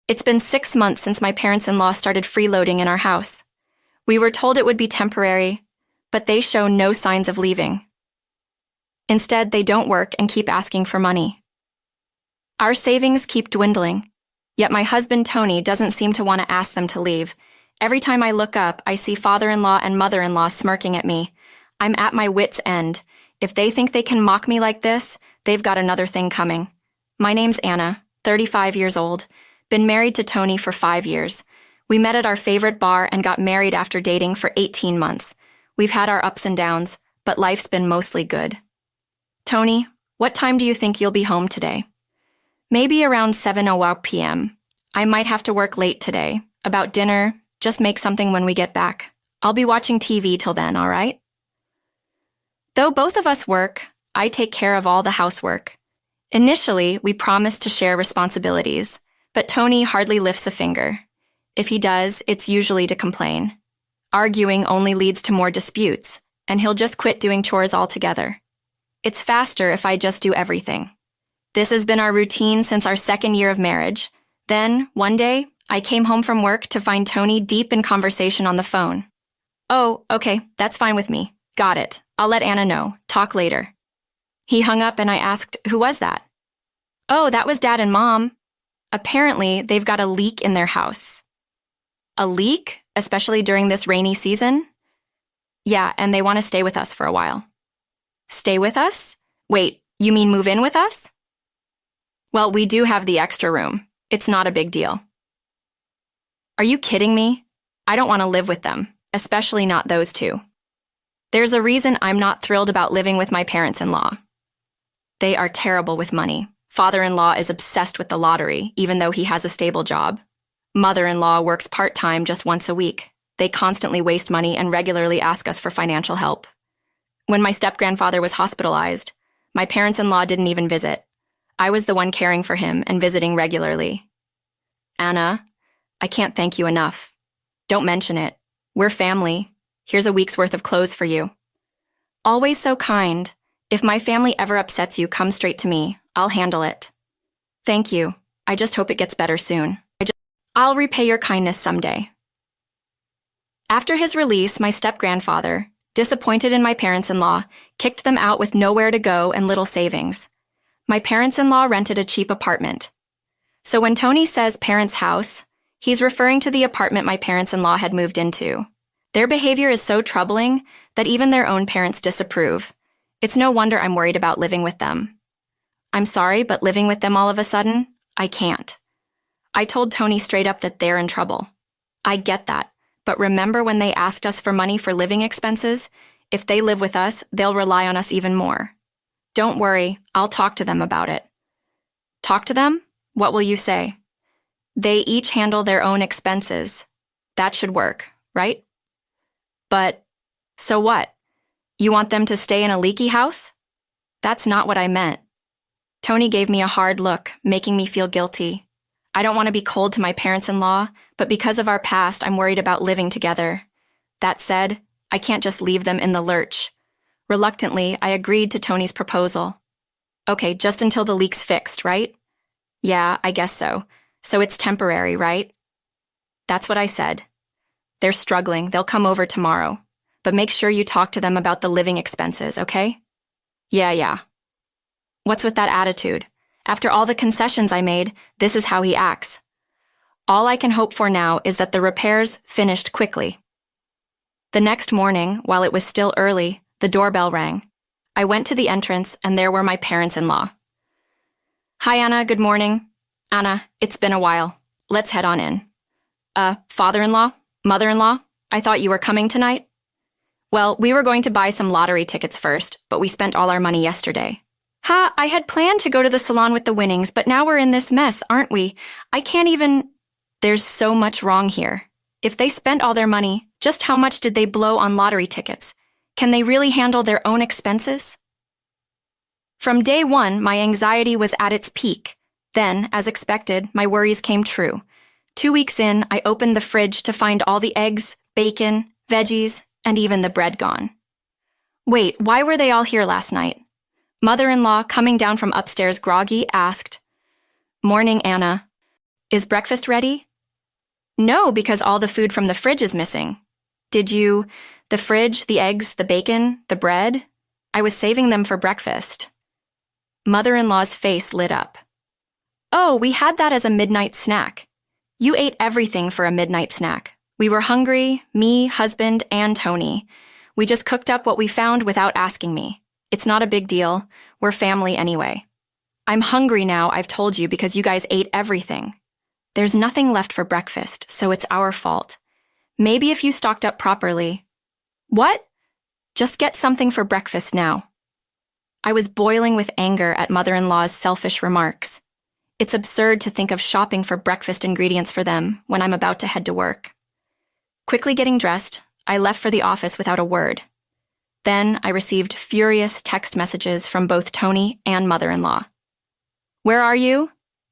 It's been 6 months since my parents-in-law started freeloading in our house. We were told it would be temporary, but they show no signs of leaving. Instead, they don't work and keep asking for money. Our savings keep dwindling, yet my husband Tony doesn't seem to want to ask them to leave. Every time I look up, I see father-in-law and mother-in-law smirking at me. I'm at my wit's end. If they think they can mock me like this, they've got another thing coming. My name's Anna, 35 years old. Been married to Tony for 5 years. We met at our favorite bar and got married after dating for 18 months. We've had our ups and downs, but life's been mostly good. Tony, what time do you think you'll be home today? Maybe around 7:00 p.m. I might have to work late today. About dinner, just make something when we get back. I'll be watching TV till then, all right? Though both of us work, I take care of all the housework. Initially, we promised to share responsibilities, but Tony hardly lifts a finger. If he does, it's usually to complain. Arguing only leads to more disputes, and he'll just quit doing chores altogether. It's faster if I just do everything. This has been our routine since our 2nd year of marriage. Then, one day, I came home from work to find Tony deep in conversation on the phone. Oh, okay, that's fine with me. Got it. I'll let Anna know. Talk later. He hung up and I asked, who was that? Oh, that was Dad and Mom. Apparently, they've got a leak in their house. A leak? Especially during this rainy season? Yeah, and they want to stay with us for a while. Stay with us? Wait, you mean move in with us? Well, we do have the extra room. It's not a big deal. Are you kidding me? I don't want to live with them, especially not those two. There's a reason I'm not thrilled about living with my parents-in-law. They are terrible with money. Father-in-law is obsessed with the lottery, even though he has a stable job. Mother-in-law works part-time just once a week. They constantly waste money and regularly ask us for financial help. When my step-grandfather was hospitalized, my parents-in-law didn't even visit. I was the one caring for him and visiting regularly. Anna, I can't thank you enough. Don't mention it. We're family. Here's a week's worth of clothes for you. Always so kind. If my family ever upsets you, come straight to me. I'll handle it. Thank you. I just hope it gets better soon. I'll repay your kindness someday. After his release, my step-grandfather, disappointed in my parents-in-law, kicked them out with nowhere to go and little savings. My parents-in-law rented a cheap apartment. So when Tony says parents' house, he's referring to the apartment my parents-in-law had moved into. Their behavior is so troubling that even their own parents disapprove. It's no wonder I'm worried about living with them. I'm sorry, but living with them all of a sudden, I can't. I told Tony straight up that they're in trouble. I get that, but remember when they asked us for money for living expenses? If they live with us, they'll rely on us even more. Don't worry, I'll talk to them about it. Talk to them? What will you say? They each handle their own expenses. That should work, right? But, so what? You want them to stay in a leaky house? That's not what I meant. Tony gave me a hard look, making me feel guilty. I don't want to be cold to my parents-in-law, but because of our past, I'm worried about living together. That said, I can't just leave them in the lurch. Reluctantly, I agreed to Tony's proposal. Okay, just until the leak's fixed, right? Yeah, I guess so. So it's temporary, right? That's what I said. They're struggling. They'll come over tomorrow. But make sure you talk to them about the living expenses, okay? Yeah. What's with that attitude? After all the concessions I made, this is how he acts. All I can hope for now is that the repairs finished quickly. The next morning, while it was still early, the doorbell rang. I went to the entrance, and there were my parents-in-law. Hi, Anna. Good morning. Anna, it's been a while. Let's head on in. Father-in-law? Mother-in-law? I thought you were coming tonight? Well, we were going to buy some lottery tickets first, but we spent all our money yesterday. I had planned to go to the salon with the winnings, but now we're in this mess, aren't we? I can't even... There's so much wrong here. If they spent all their money, just how much did they blow on lottery tickets? Can they really handle their own expenses? From day one, my anxiety was at its peak. Then, as expected, my worries came true. 2 weeks in, I opened the fridge to find all the eggs, bacon, veggies, and even the bread gone. Wait, why were they all here last night? Mother-in-law, coming down from upstairs groggy, asked, Morning, Anna. Is breakfast ready? No, because all the food from the fridge is missing. The fridge, the eggs, the bacon, the bread? I was saving them for breakfast. Mother-in-law's face lit up. Oh, we had that as a midnight snack. You ate everything for a midnight snack. We were hungry, me, husband, and Tony. We just cooked up what we found without asking me. It's not a big deal. We're family anyway. I'm hungry now, I've told you, because you guys ate everything. There's nothing left for breakfast, so it's our fault. Maybe if you stocked up properly. What? Just get something for breakfast now. I was boiling with anger at mother-in-law's selfish remarks. It's absurd to think of shopping for breakfast ingredients for them when I'm about to head to work. Quickly getting dressed, I left for the office without a word. Then I received furious text messages from both Tony and mother-in-law. Where are you?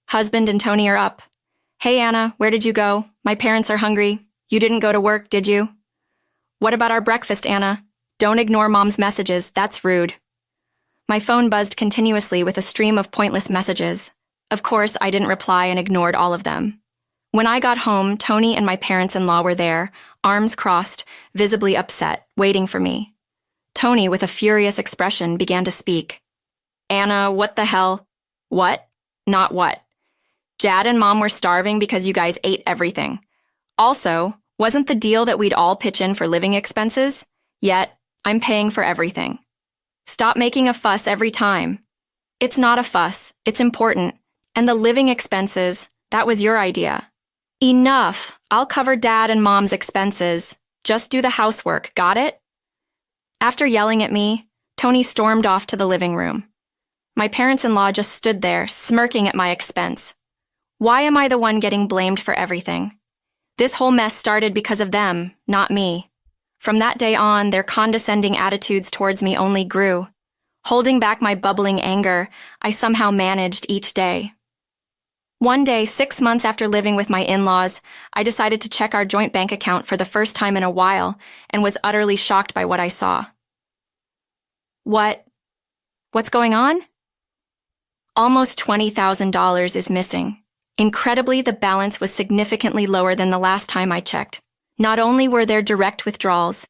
Husband and Tony are up. Hey, Anna, where did you go? My parents are hungry. You didn't go to work, did you? What about our breakfast, Anna? Don't ignore Mom's messages, that's rude. My phone buzzed continuously with a stream of pointless messages. Of course, I didn't reply and ignored all of them. When I got home, Tony and my parents-in-law were there, arms crossed, visibly upset, waiting for me. Tony, with a furious expression, began to speak. Anna, what the hell? What? Not what. Dad and Mom were starving because you guys ate everything. Also, wasn't the deal that we'd all pitch in for living expenses? Yet, I'm paying for everything. Stop making a fuss every time. It's not a fuss, it's important. And the living expenses, that was your idea. Enough! I'll cover Dad and Mom's expenses. Just do the housework, got it? After yelling at me, Tony stormed off to the living room. My parents-in-law just stood there, smirking at my expense. Why am I the one getting blamed for everything? This whole mess started because of them, not me. From that day on, their condescending attitudes towards me only grew. Holding back my bubbling anger, I somehow managed each day. One day, 6 months after living with my in-laws, I decided to check our joint bank account for the first time in a while and was utterly shocked by what I saw. What's going on? Almost $20,000 is missing. Incredibly, the balance was significantly lower than the last time I checked. Not only were there direct withdrawals,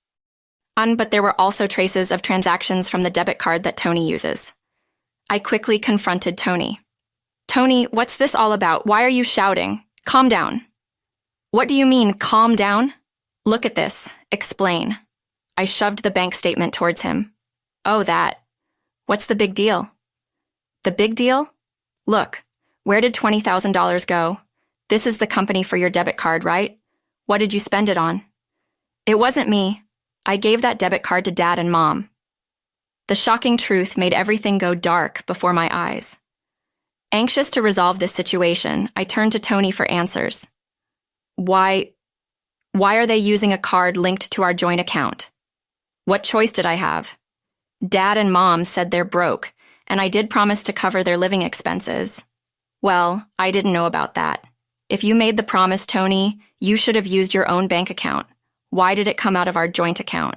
but there were also traces of transactions from the debit card that Tony uses. I quickly confronted Tony. Tony, what's this all about? Why are you shouting? Calm down. What do you mean, calm down? Look at this. Explain. I shoved the bank statement towards him. Oh, that. What's the big deal? The big deal? Look, where did $20,000 go? This is the company for your debit card, right? What did you spend it on? It wasn't me. I gave that debit card to Dad and Mom. The shocking truth made everything go dark before my eyes. Anxious to resolve this situation, I turned to Tony for answers. Why are they using a card linked to our joint account? What choice did I have? Dad and Mom said they're broke, and I did promise to cover their living expenses. Well, I didn't know about that. If you made the promise, Tony, you should have used your own bank account. Why did it come out of our joint account?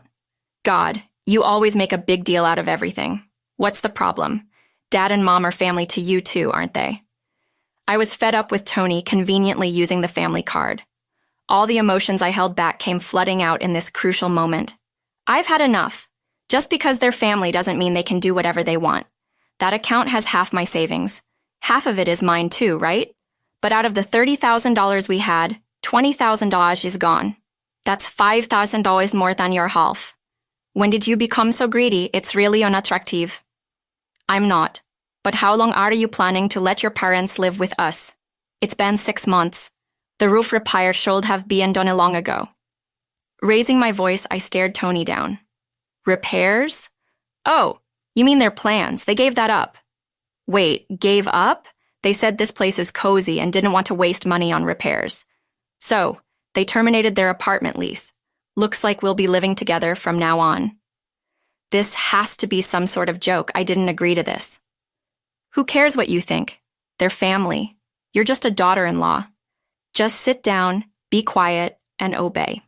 God, you always make a big deal out of everything. What's the problem? Dad and Mom are family to you too, aren't they? I was fed up with Tony conveniently using the family card. All the emotions I held back came flooding out in this crucial moment. I've had enough. Just because they're family doesn't mean they can do whatever they want. That account has half my savings. Half of it is mine too, right? But out of the $30,000 we had, $20,000 is gone. That's $5,000 more than your half. When did you become so greedy? It's really unattractive. I'm not. But how long are you planning to let your parents live with us? It's been 6 months. The roof repair should have been done long ago. Raising my voice, I stared Tony down. Repairs? Oh, you mean their plans. They gave that up. Wait, gave up? They said this place is cozy and didn't want to waste money on repairs. So, they terminated their apartment lease. Looks like we'll be living together from now on. This has to be some sort of joke. I didn't agree to this. Who cares what you think? They're family. You're just a daughter-in-law. Just sit down, be quiet, and obey.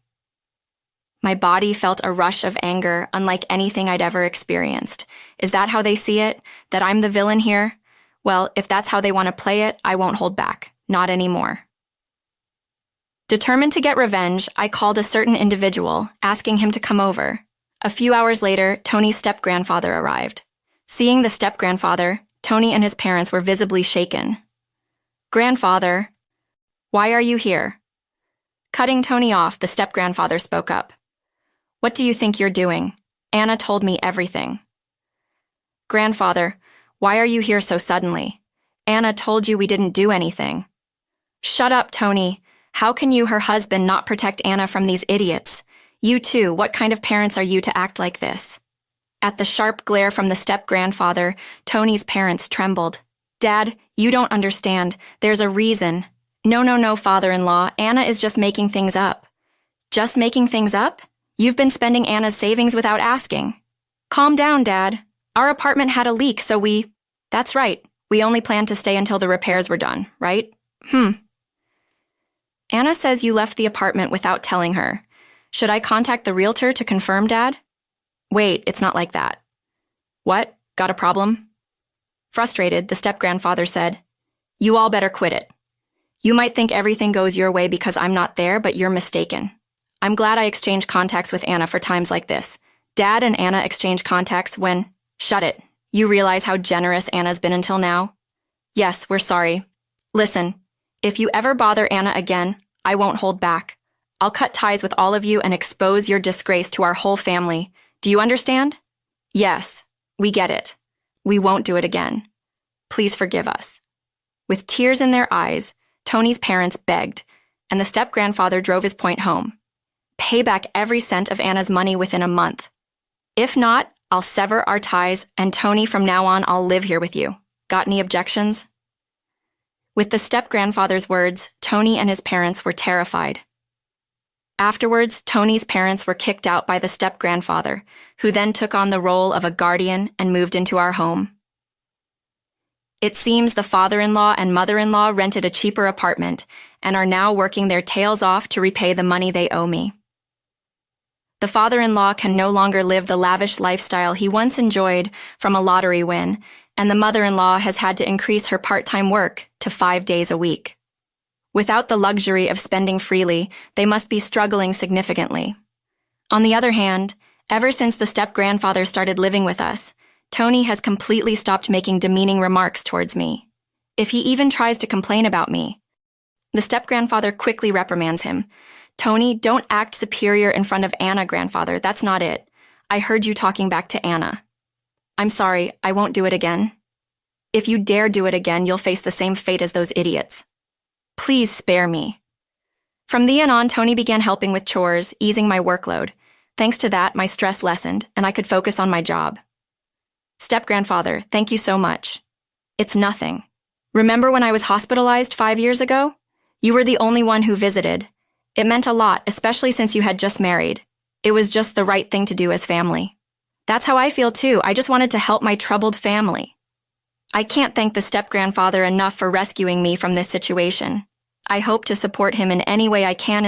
My body felt a rush of anger unlike anything I'd ever experienced. Is that how they see it? That I'm the villain here? Well, if that's how they want to play it, I won't hold back. Not anymore. Determined to get revenge, I called a certain individual, asking him to come over. A few hours later, Tony's step-grandfather arrived. Seeing the step-grandfather, Tony and his parents were visibly shaken. "Grandfather, why are you here?" Cutting Tony off, the step-grandfather spoke up. "What do you think you're doing? Anna told me everything." "Grandfather, why are you here so suddenly? Anna told you we didn't do anything." "Shut up, Tony. How can you, her husband, not protect Anna from these idiots? You too, what kind of parents are you to act like this?" At the sharp glare from the step-grandfather, Tony's parents trembled. "Dad, you don't understand. There's a reason." No, father-in-law. Anna is just making things up." "Just making things up? You've been spending Anna's savings without asking." "Calm down, Dad. Our apartment had a leak, so we—" "That's right. We only planned to stay until the repairs were done, right?" "Anna says you left the apartment without telling her. Should I contact the realtor to confirm, Dad?" "Wait, it's not like that." "What? Got a problem?" Frustrated, the step-grandfather said, "You all better quit it. You might think everything goes your way because I'm not there, but you're mistaken. I'm glad I exchanged contacts with Anna for times like this. Dad and Anna exchanged contacts when—" "Shut it. You realize how generous Anna's been until now?" "Yes, we're sorry. Listen, if you ever bother Anna again, I won't hold back. I'll cut ties with all of you and expose your disgrace to our whole family. Do you understand?" "Yes, we get it. We won't do it again. Please forgive us." With tears in their eyes, Tony's parents begged, and the step-grandfather drove his point home. "Pay back every cent of Anna's money within a month. If not, I'll sever our ties, and Tony, from now on, I'll live here with you. Got any objections?" With the step-grandfather's words, Tony and his parents were terrified. Afterwards, Tony's parents were kicked out by the step-grandfather, who then took on the role of a guardian and moved into our home. It seems the father-in-law and mother-in-law rented a cheaper apartment and are now working their tails off to repay the money they owe me. The father-in-law can no longer live the lavish lifestyle he once enjoyed from a lottery win, and the mother-in-law has had to increase her part-time work to 5 days a week. Without the luxury of spending freely, they must be struggling significantly. On the other hand, ever since the step-grandfather started living with us, Tony has completely stopped making demeaning remarks towards me. If he even tries to complain about me, the step-grandfather quickly reprimands him. "Tony, don't act superior in front of Anna, grandfather. That's not it. I heard you talking back to Anna." "I'm sorry, I won't do it again." "If you dare do it again, you'll face the same fate as those idiots. Please spare me." From then on, Tony began helping with chores, easing my workload. Thanks to that, my stress lessened, and I could focus on my job. "Step-grandfather, thank you so much." "It's nothing. Remember when I was hospitalized 5 years ago? You were the only one who visited. It meant a lot, especially since you had just married. It was just the right thing to do as family." "That's how I feel too. I just wanted to help my troubled family." I can't thank the step-grandfather enough for rescuing me from this situation. I hope to support him in any way I can in the